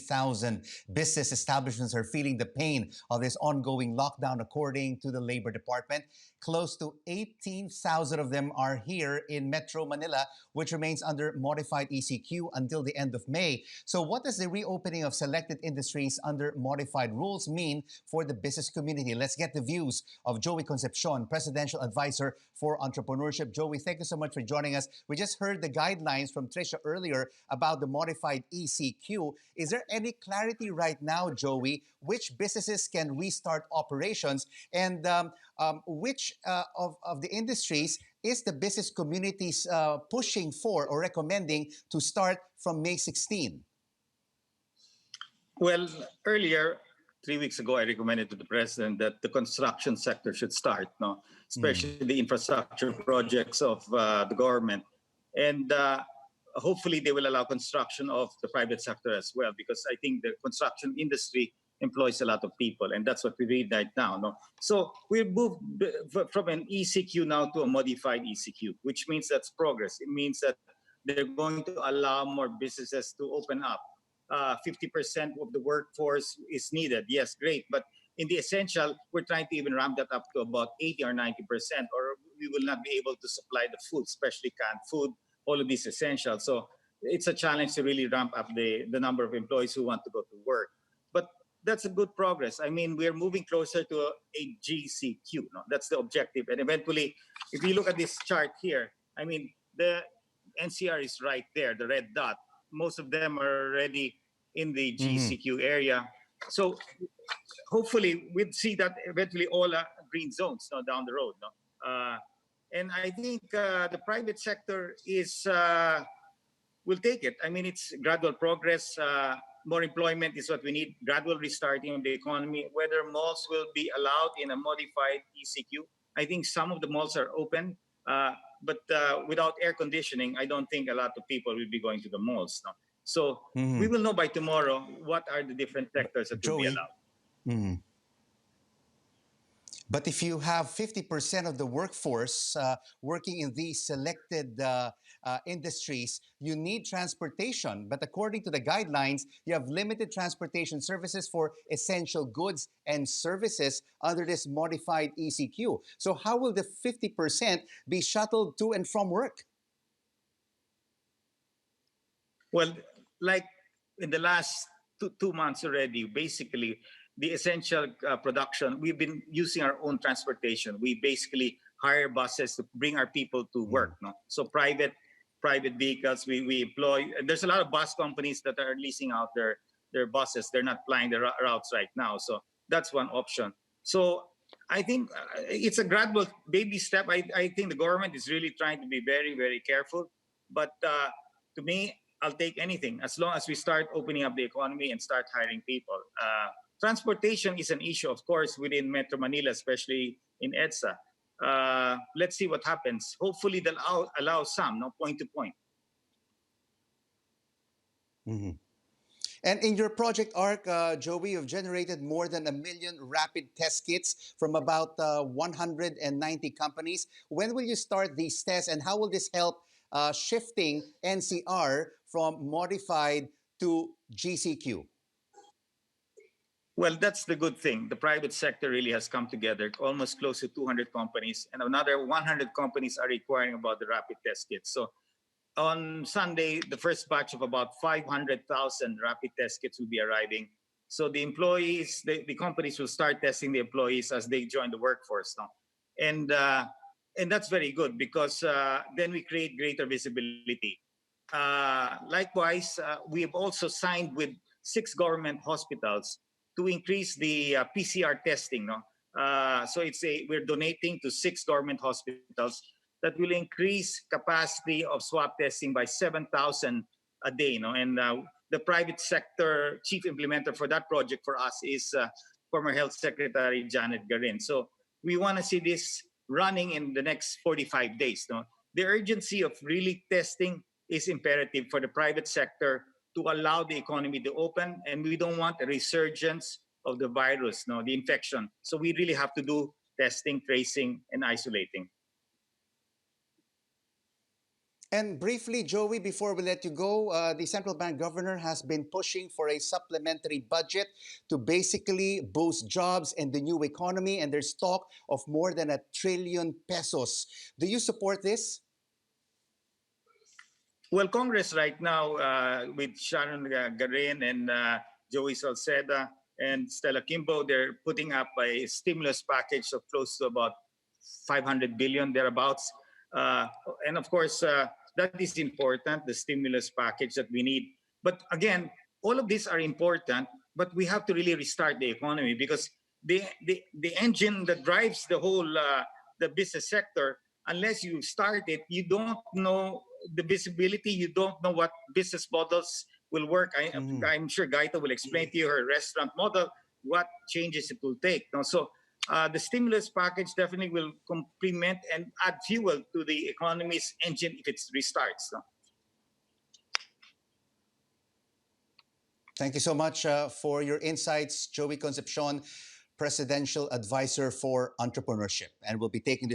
80,000 business establishments are feeling the pain of this ongoing lockdown, according to the Labor Department. Close to 18,000 of them are here in Metro Manila, which remains under Modified ECQ until the end of May. So what does the reopening of selected industries under modified rules mean for the business community? Let's get the views of Joey Concepcion, Presidential Advisor for Entrepreneurship. Joey, thank you so much for joining us. We just heard the guidelines from Tricia earlier about the Modified ECQ. Is there any clarity right now, Joey, which businesses can restart operations, and which of the industries is the business communities pushing for or recommending to start from May 16? Well, earlier, 3 weeks ago, I recommended to the president that the construction sector should start, no? Especially the infrastructure projects of the government. And hopefully they will allow construction of the private sector as well, because I think the construction industry employs a lot of people, and that's what we read right now. No? So we moved from an ECQ now to a modified ECQ, which means that's progress. It means that they're going to allow more businesses to open up. 50% of the workforce is needed. Yes, great. But in the essential, we're trying to even ramp that up to about 80 or 90%, or we will not be able to supply the food, especially canned food, all of these essentials. So it's a challenge to really ramp up the number of employees who want to go to work. But that's a good progress. I mean, we're moving closer to a GCQ. No? That's the objective. And eventually, if you look at this chart here, I mean, the NCR is right there, the red dot. Most of them are already in the GCQ area. So hopefully we'd see that eventually all green zones down the road. No? And I think the private sector will take it. I mean, it's gradual progress. More employment is what we need. Gradual restarting of the economy. Whether malls will be allowed in a modified ECQ. I think some of the malls are open, but without air conditioning, I don't think a lot of people will be going to the malls. No? So we will know by tomorrow what are the different sectors that will be allowed. But if you have 50% of the workforce working in these selected industries, you need transportation. But according to the guidelines, you have limited transportation services for essential goods and services under this modified ECQ. So how will the 50% be shuttled to and from work? Well, like in the last two months already, basically, the essential production, we've been using our own transportation. We basically hire buses to bring our people to work. No? So private vehicles, we employ. There's a lot of bus companies that are leasing out their buses. They're not flying the routes right now. So that's one option. So I think it's a gradual baby step. I think the government is really trying to be very, very careful. But to me, I'll take anything as long as we start opening up the economy and start hiring people. Transportation is an issue, of course, within Metro Manila, especially in EDSA. Let's see what happens. Hopefully, they'll allow some, no, point to point. And in your project ARC, Joey, you've generated more than 1 million rapid test kits from about 190 companies. When will you start these tests, and how will this help shifting NCR from modified to GCQ? Well, that's the good thing. The private sector really has come together, almost close to 200 companies, and another 100 companies are requiring about the rapid test kits. So on Sunday, the first batch of about 500,000 rapid test kits will be arriving. So the employees, the companies will start testing the employees as they join the workforce now. And that's very good, because then we create greater visibility. Likewise, we have also signed with 6 government hospitals to increase the PCR testing. No? So we're donating to 6 government hospitals that will increase capacity of swab testing by 7,000 a day. No? And the private sector chief implementer for that project for us is former Health Secretary Janet Garin. So we want to see this running in the next 45 days. No? The urgency of really testing is imperative for the private sector to allow the economy to open, and we don't want a resurgence of the virus, no, the infection. So we really have to do testing, tracing, and isolating. And briefly, Joey, before we let you go, the central bank governor has been pushing for a supplementary budget to basically boost jobs and the new economy. And there's talk of more than ₱1 trillion. Do you support this? Well, Congress right now, with Sharon Garin and Joey Salceda and Stella Kimbo, they're putting up a stimulus package of close to about 500 billion thereabouts. Uh, and of course, that is important, the stimulus package that we need. But again, all of these are important, but we have to really restart the economy because the engine that drives the whole the business sector, unless you start it, you don't know the visibility, you don't know what business models will work. Mhm. I'm sure Gaita will explain to you her restaurant model, what changes it will take. No? So the stimulus package definitely will complement and add fuel to the economy's engine if it restarts. No? Thank you so much for your insights, Joey Concepcion, Presidential Advisor for Entrepreneurship. And we'll be taking this